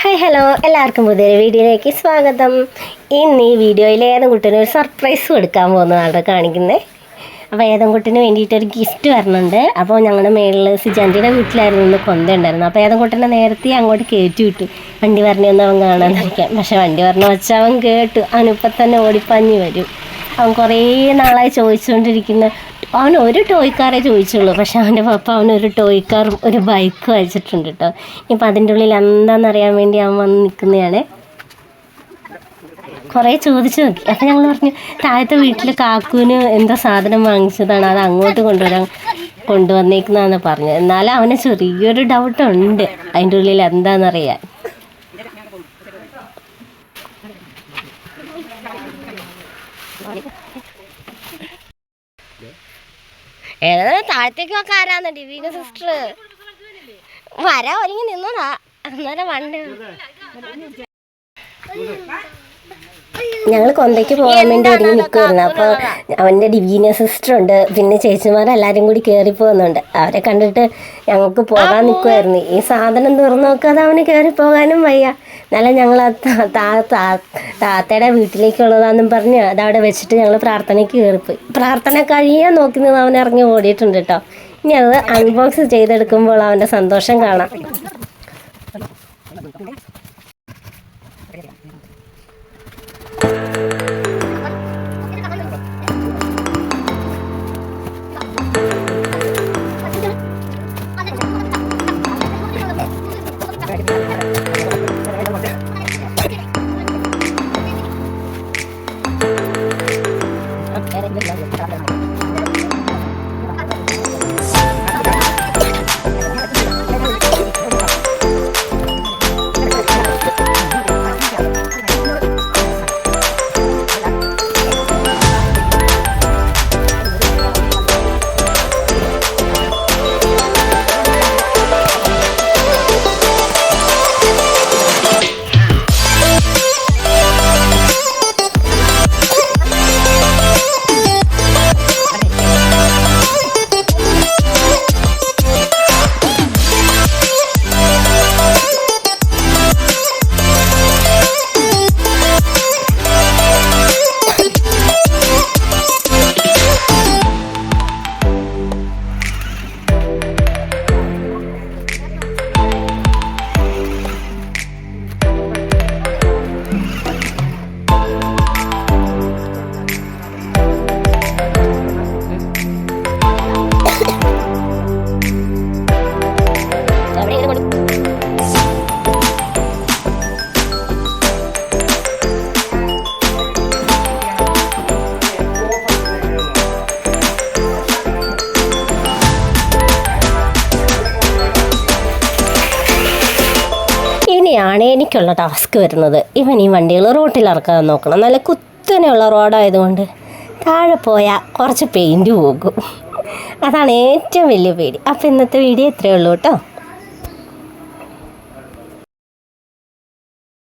Hi hello, എല്ലാവർക്കും പുതിയൊരു വീഡിയോയിലേക്ക് സ്വാഗതം. ഇന്ന് ഈ വീഡിയോയിൽ ഏതൻകുട്ടിന് ഒരു സർപ്രൈസ് കൊടുക്കാൻ പോകുന്നതാണ് കാണിക്കുന്നത്. അപ്പോൾ ഏതൻകുട്ടിന് വേണ്ടിയിട്ടൊരു ഗിഫ്റ്റ് വരണുണ്ട്. അപ്പോൾ ഞങ്ങളുടെ മേളിൽ സിജാൻറ്റിയുടെ വീട്ടിലായിരുന്നു ഇന്ന് കൊന്ത ഉണ്ടായിരുന്നു. അപ്പോൾ ഏതൻകുട്ടനെ നേരത്തെ അങ്ങോട്ട് കയറ്റി വിട്ടു. വണ്ടി പറഞ്ഞൊന്ന് അവൻ കാണാതിരിക്കാം. പക്ഷെ വണ്ടി പറഞ്ഞ വെച്ചാൽ അവൻ കേട്ടു. അവനിപ്പം തന്നെ ഓടിപ്പഞ്ഞ് വരും. അവൻ കുറേ നാളായി ചോദിച്ചുകൊണ്ടിരിക്കുന്ന, അവൻ ഒരു ടോയ് കാറേ ചോദിച്ചുള്ളൂ. പക്ഷെ അവൻ്റെ പപ്പ അവനൊരു ടോയ് കാറും ഒരു ബൈക്കും അയച്ചിട്ടുണ്ട് കേട്ടോ. ഇപ്പം അതിൻ്റെ ഉള്ളിൽ എന്താണെന്നറിയാൻ വേണ്ടി അവൻ വന്ന് നിൽക്കുന്നതാണ്. കുറേ ചോദിച്ചു നോക്കി. അപ്പം ഞങ്ങൾ പറഞ്ഞു താഴത്തെ വീട്ടിൽ കാക്കുവിന് എന്തോ സാധനം വാങ്ങിച്ചതാണ്, അത് അങ്ങോട്ട് കൊണ്ടുവന്നേക്കുന്നതാണെന്ന് പറഞ്ഞു. എന്നാലും അവന് ചെറിയൊരു ഡൗട്ടുണ്ട് അതിൻ്റെ ഉള്ളിൽ എന്താണെന്നറിയാൻ. ഏതായാലും താഴത്തേക്ക് ഒക്കെ ആരാന്ന് ഡിവീന സിസ്റ്റർ വരാൻ ഒരുങ്ങി നിന്നതാ. അന്നേരം വണ്ടി ഞങ്ങൾ കൊന്തയ്ക്ക് പോകാൻ വേണ്ടി ഒരുങ്ങി നിൽക്കുമായിരുന്നു. അപ്പോൾ അവൻ്റെ ഡിവീന സിസ്റ്റർ ഉണ്ട്, പിന്നെ ചേച്ചിമാരെല്ലാവരും കൂടി കയറി പോകുന്നുണ്ട്. അവരെ കണ്ടിട്ട് ഞങ്ങൾക്ക് പോകാൻ നിൽക്കുമായിരുന്നു. ഈ സാധനം തുറന്നു നോക്കാതെ അവന് കയറി പോകാനും വയ്യ. എന്നാലും ഞങ്ങൾ താത്തയുടെ വീട്ടിലേക്കുള്ളതാണെന്നും പറഞ്ഞ് അതവിടെ വെച്ചിട്ട് ഞങ്ങൾ പ്രാർത്ഥനയ്ക്ക് കയറിപ്പോയി. പ്രാർത്ഥന കഴിയാൻ നോക്കി നിന്ന് അവൻ ഇറങ്ങി ഓടിയിട്ടുണ്ട് കേട്ടോ. ഇനി അത് അൺബോക്സ് ചെയ്തെടുക്കുമ്പോൾ അവൻ്റെ സന്തോഷം കാണാം. ഇനിയാണ് എനിക്കുള്ള ടാസ്ക് വരുന്നത്. ഇവൻ ഈ വണ്ടികൾ റോട്ടിൽ ഇറക്കാൻ നോക്കണം. നല്ല കുത്തനെയുള്ള റോഡായതുകൊണ്ട് താഴെ പോയാൽ കുറച്ച് പെയിൻറ്റ് പോകും. അതാണ് ഏറ്റവും വലിയ പേടി. അപ്പോൾ ഇന്നത്തെ വീഡിയോ ഇത്രയേ ഉള്ളൂ കേട്ടോ.